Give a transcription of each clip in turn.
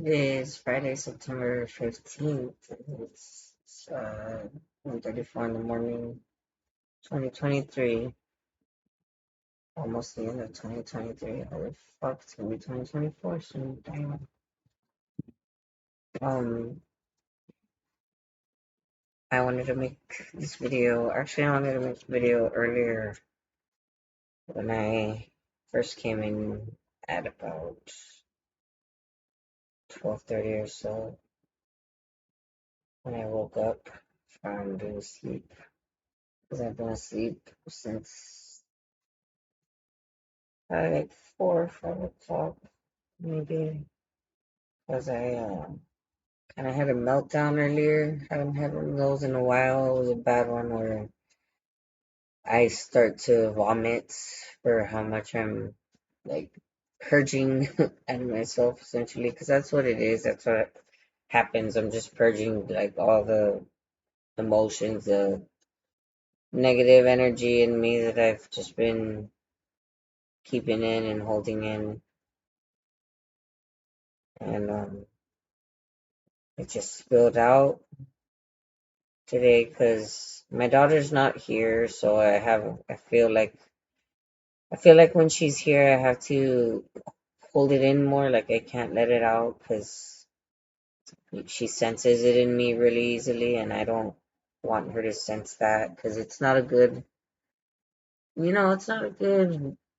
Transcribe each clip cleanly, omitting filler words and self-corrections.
It is Friday, September 15th. It's 1:34 in the morning, 2023. Almost the end of 2023. Holy fuck, it's gonna be 2024 soon. Damn. Um, I wanted to make this video. Actually, I wanted to make the video earlier when I first came in at about 12:30 or so. When I woke up from being asleep, because I've been asleep since like 4 or 5 o'clock, maybe, because I kind of had a meltdown earlier. Haven't had one of those in a while. It was a bad one where I start to vomit for how much I'm like purging out of myself, essentially, because that's what it is. That's what happens. I'm just purging like all the emotions, the negative energy in me that I've just been keeping in and holding in, and it just spilled out today because my daughter's not here, so I feel like when she's here, I have to hold it in more. Like I can't let it out because she senses it in me really easily, and I don't want her to sense that because it's not a good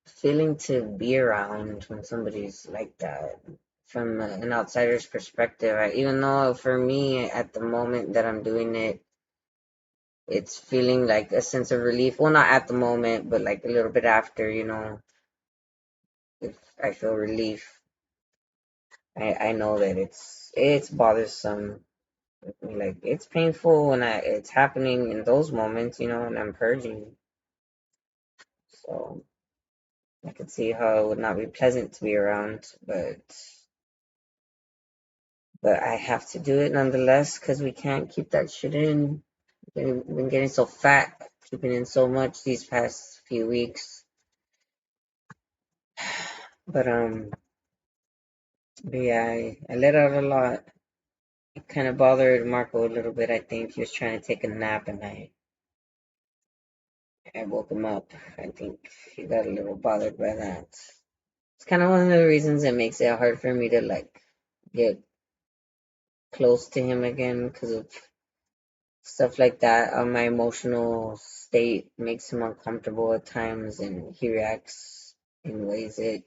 feeling to be around when somebody's like that. From an outsider's perspective, even though for me at the moment that I'm doing it, it's feeling like a sense of relief. Well, not at the moment, but like a little bit after, if I feel relief, I know that it's bothersome. Like it's painful when it's happening in those moments, and I'm purging. So I could see how it would not be pleasant to be around, but I have to do it nonetheless because we can't keep that shit in. We've been getting so fat, keeping in so much these past few weeks. But yeah, I let out a lot. It kind of bothered Marco a little bit. I think he was trying to take a nap, and I woke him up. I think he got a little bothered by that. It's kind of one of the reasons that makes it hard for me to like get close to him again because of stuff like that. My emotional state makes him uncomfortable at times, and he reacts in ways that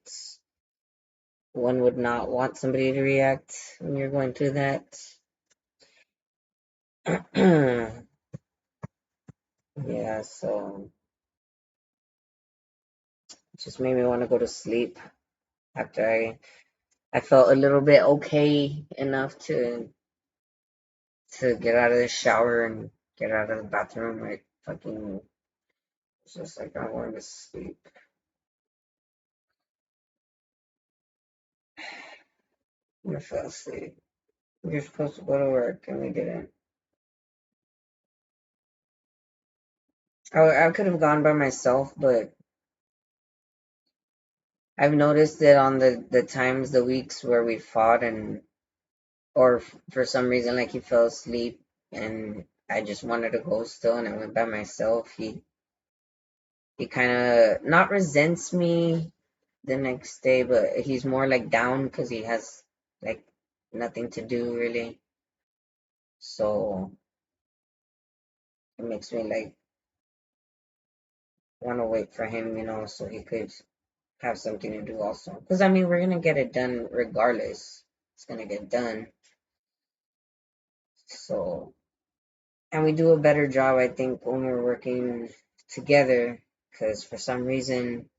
one would not want somebody to react when you're going through that. Yeah, so it just made me want to go to sleep after I felt a little bit okay enough to get out of the shower and get out of the bathroom. I fucking was just like I wanted to sleep. I fell asleep. We were supposed to go to work and we didn't. I could have gone by myself, but I've noticed that on the times, the weeks where we fought or for some reason, like he fell asleep and I just wanted to go still and I went by myself, he kind of not resents me the next day, but he's more like down because he has like nothing to do really. So it makes me like want to wait for him, so he could have something to do also. Because I mean, we're gonna get it done regardless. It's gonna get done. So, and we do a better job, I think, when we're working together. Because for some reason,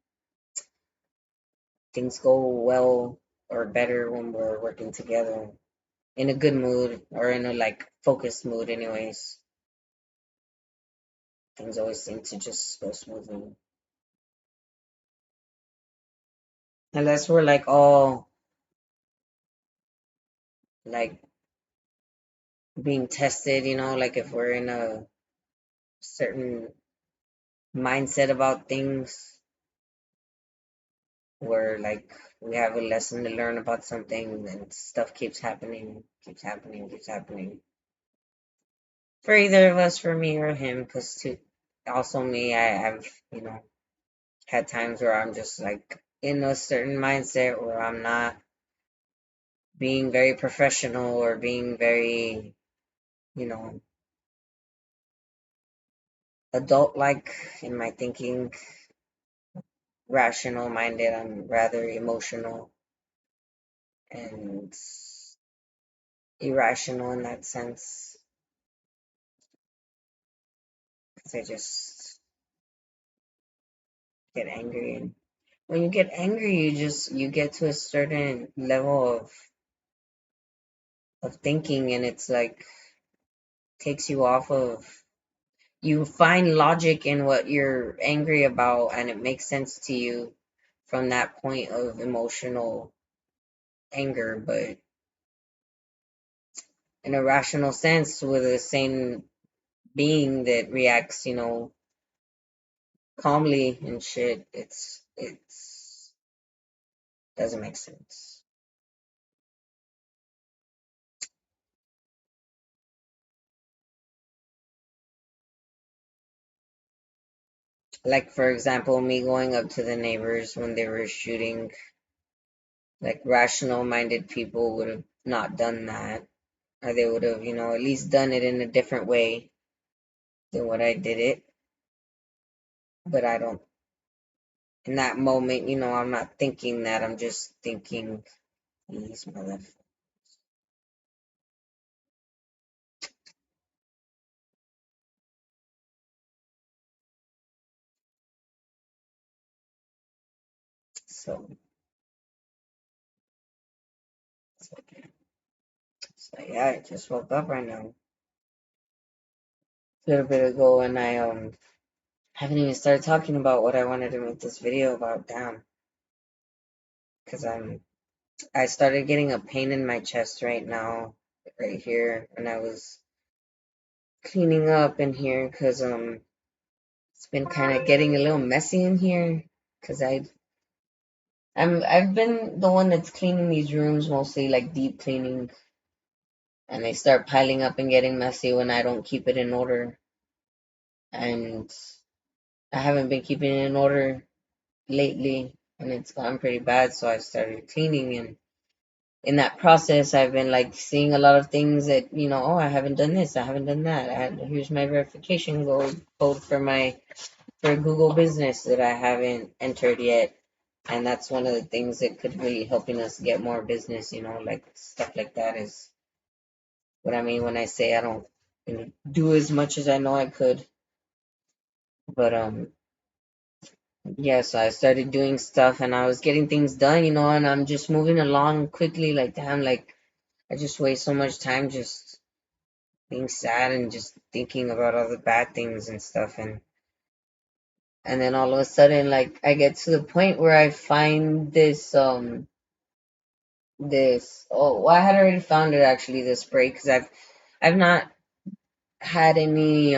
things go well or better when we're working together in a good mood or in a like focused mood, anyways. Things always seem to just go smoothly. Unless we're like all like being tested, like if we're in a certain mindset about things, where like we have a lesson to learn about something and stuff keeps happening, keeps happening, keeps happening. For either of us, for me or him, because to also me, I've had times where I'm just like in a certain mindset where I'm not being very professional or being very, you know, adult like in my thinking, rational minded. I'm rather emotional and irrational in that sense because I just get angry. And when you get angry, you get to a certain level of thinking, and it's like takes you off of, you find logic in what you're angry about and it makes sense to you from that point of emotional anger, but in a rational sense with a sane being that reacts, calmly and shit, it's doesn't make sense. Like for example, me going up to the neighbors when they were shooting, like rational minded people would have not done that. Or they would have, at least done it in a different way than what I did it. But I don't, in that moment, I'm not thinking that. I'm just thinking, these motherfuckers. So, so, so yeah, I just woke up right now, a little bit ago, and I haven't even started talking about what I wanted to make this video about. Damn, because I started getting a pain in my chest right now, right here, and I was cleaning up in here because it's been kind of getting a little messy in here because I've been the one that's cleaning these rooms mostly, like deep cleaning, and they start piling up and getting messy when I don't keep it in order. And I haven't been keeping it in order lately, and it's gotten pretty bad. So I started cleaning, and in that process, I've been like seeing a lot of things that oh, I haven't done this, I haven't done that. Here's my verification code for Google Business that I haven't entered yet. And that's one of the things that could really helping us get more business, like stuff like that is what I mean when I say I don't do as much as I know I could. But yeah, so I started doing stuff and I was getting things done, and I'm just moving along quickly, like damn, like I just waste so much time just being sad and just thinking about all the bad things and stuff. And then all of a sudden, like I get to the point where I find this well, I had already found it actually, this spray, because I've not had any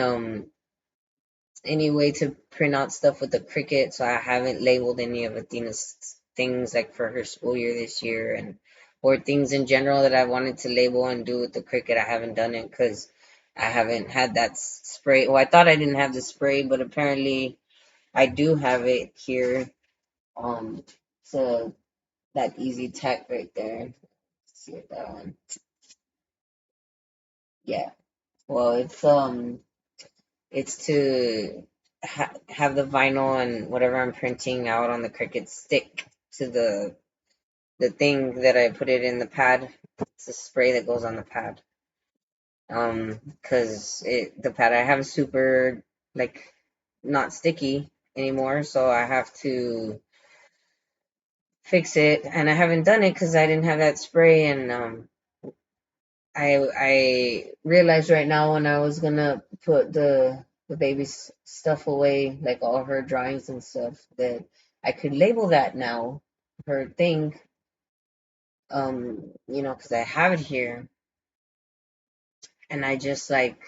way to print out stuff with the Cricut, so I haven't labeled any of Athena's things like for her school year this year, and or things in general that I wanted to label and do with the Cricut. I haven't done it because I haven't had that spray. Well, I thought I didn't have the spray, but apparently I do have it here. So that Easy Tech right there. Let's see what that one. Yeah. Well, it's to have the vinyl and whatever I'm printing out on the Cricut stick to the thing that I put it in the pad. It's a spray that goes on the pad. Because the pad I have is super like not sticky anymore, so I have to fix it, and I haven't done it because I didn't have that spray. And I realized right now when I was gonna put the baby's stuff away, like all her drawings and stuff, that I could label that now, her thing, because I have it here, and I just like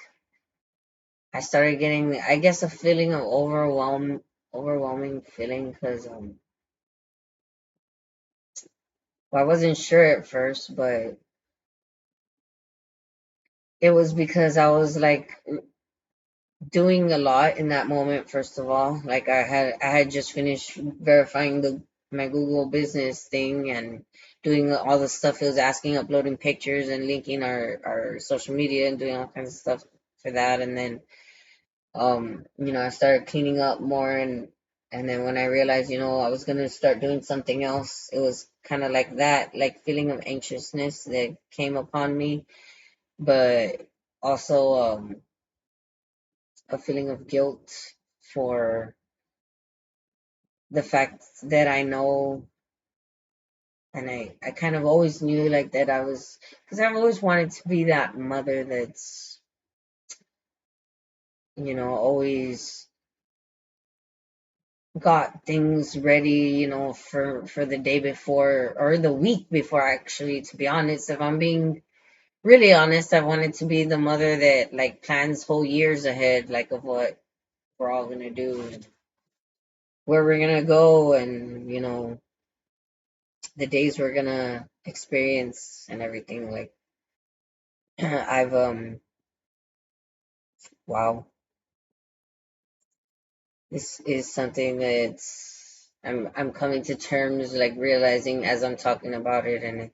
I started getting, I guess, a feeling of overwhelming feeling because Well, I wasn't sure at first, but it was because I was like doing a lot in that moment. First of all, like I had just finished verifying the my Google business thing and doing all the stuff it was asking, uploading pictures and linking our social media and doing all kinds of stuff for that. And then I started cleaning up more, and then when I realized, I was gonna start doing something else, it was kind of like that, like feeling of anxiousness that came upon me, but also a feeling of guilt for the fact that I know, and I kind of always knew like that I was, because I've always wanted to be that mother that's, always got things ready, for the day before or the week before, actually, to be honest. If I'm being really honest, I wanted to be the mother that like plans whole years ahead, like of what we're all gonna do, where we're gonna go, and the days we're gonna experience and everything. Like I've wow, this is something that's I'm coming to terms, like realizing as I'm talking about it, and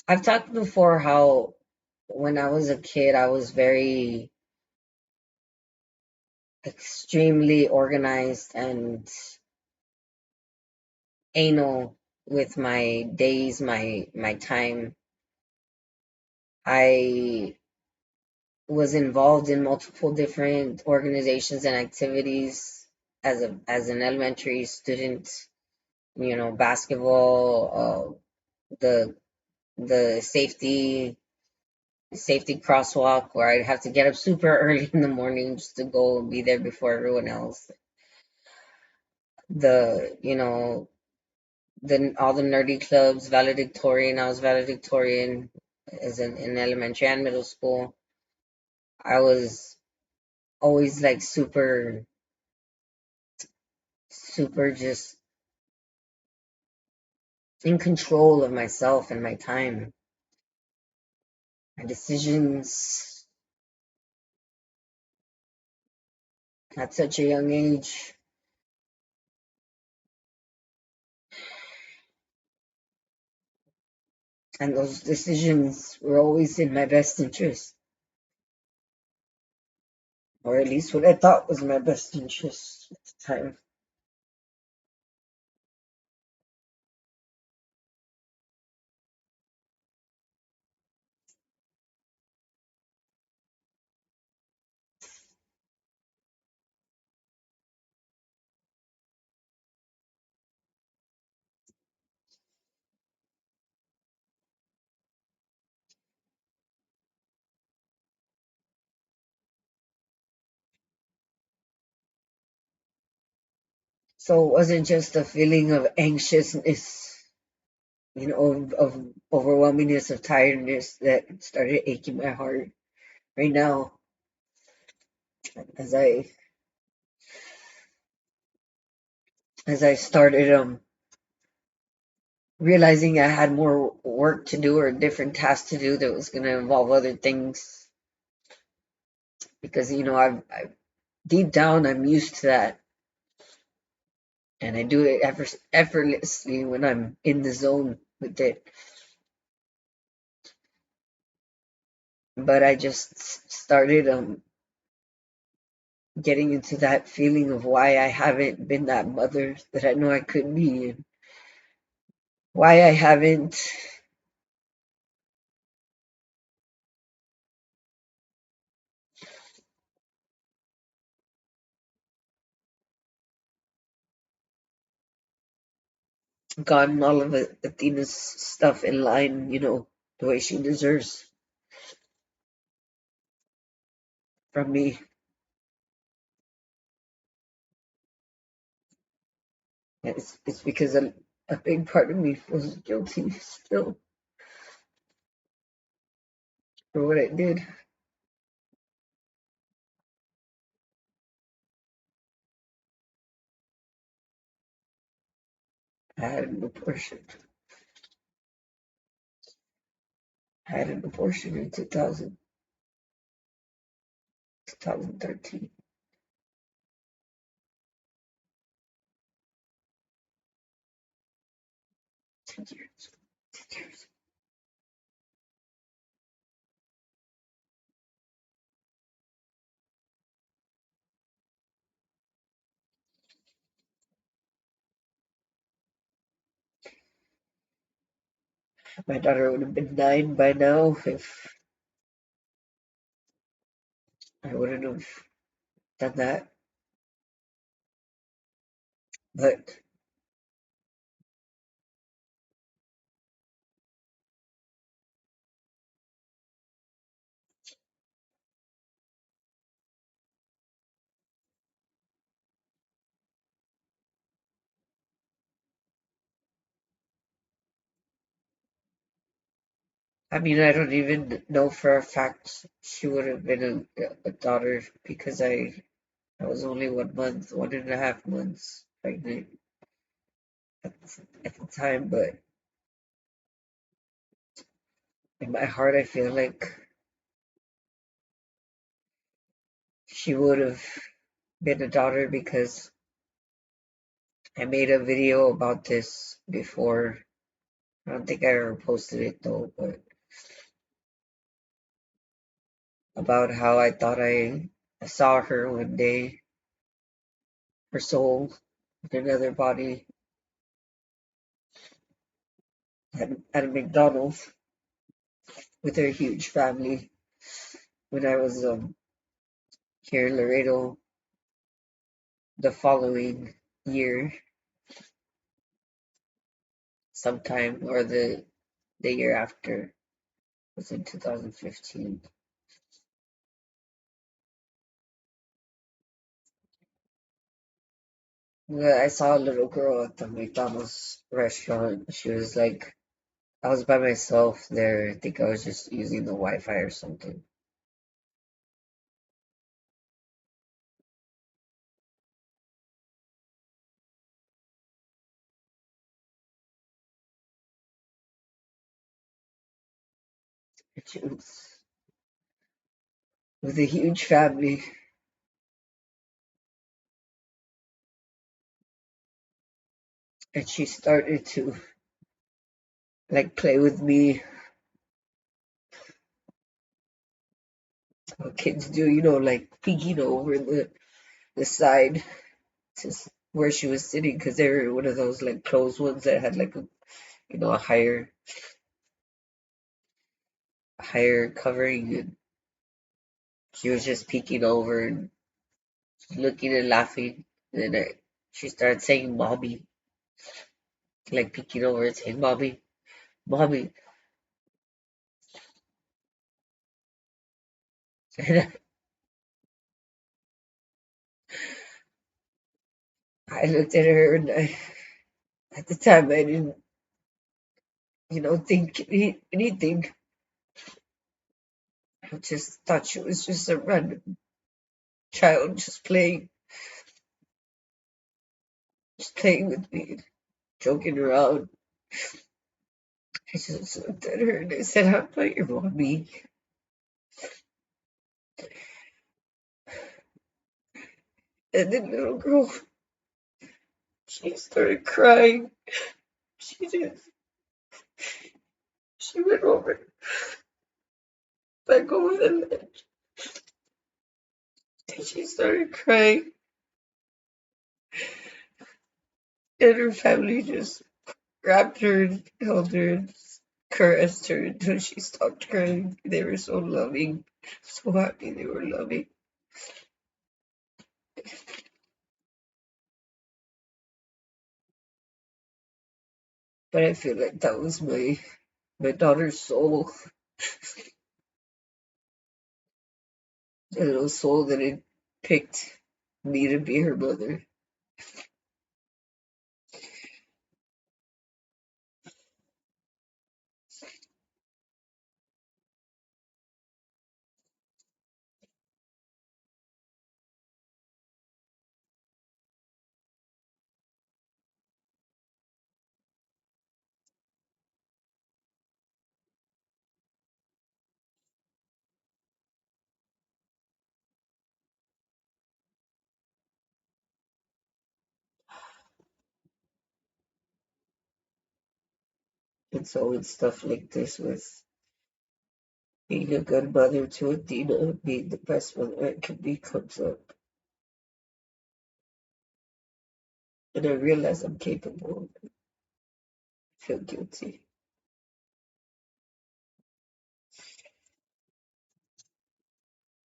I've talked before how when I was a kid I was very extremely organized and anal with my days, my time. I was involved in multiple different organizations and activities as an elementary student. Basketball, the the safety crosswalk where I'd have to get up super early in the morning just to go and be there before everyone else. The all the nerdy clubs, valedictorian. I was valedictorian as in elementary and middle school. I was always like super, super just in control of myself and my time, my decisions at such a young age. And those decisions were always in my best interest, or at least what I thought was my best interest at the time. So it wasn't just a feeling of anxiousness, of overwhelmingness, of tiredness that started aching my heart right now as I started realizing I had more work to do or a different task to do that was going to involve other things, because I deep down I'm used to that, and I do it effortlessly when I'm in the zone with it. But I just started getting into that feeling of why I haven't been that mother that I know I could be, and why I haven't gotten all of Athena's stuff in line, the way she deserves from me. And it's because a big part of me feels guilty still for what I did. I had an abortion. I had an abortion in 2013. 10 years. 10 years. My daughter would have been 9 by now if I wouldn't have done that. But I mean, I don't even know for a fact she would have been a daughter because I was only 1 month, 1.5 months pregnant at, at the time. But in my heart, I feel like she would have been a daughter because I made a video about this before. I don't think I ever posted it though, but about how I thought I saw her one day, her soul in another body at a McDonald's with her huge family when I was here in Laredo the following year, sometime or the year after was in 2015. I saw a little girl at the McDonald's restaurant. She was like, I was by myself there. I think I was just using the Wi-Fi or something. And she was with a huge family, and she started to like play with me. What kids do, like peeking over the side to where she was sitting because they were one of those like closed ones that had like a higher covering, and she was just peeking over and looking and laughing. And then she started saying "mommy," like peeking over and saying "mommy, mommy." And I looked at her, and at the time I didn't, think anything. I just thought she was just a random child just playing with me, joking around. I just looked at her and I said, "I'm not your mommy." And the little girl, she started crying. She just, she went over, back over the ledge, and she started crying. And her family just grabbed her and held her and caressed her until she stopped crying. They were so loving, so happy they were loving. But I feel like that was my daughter's soul, the little soul that had picked me to be her mother. So with stuff like this, with being a good mother to Athena, being the best mother I can be comes up. And I realize I'm capable of it. I feel guilty.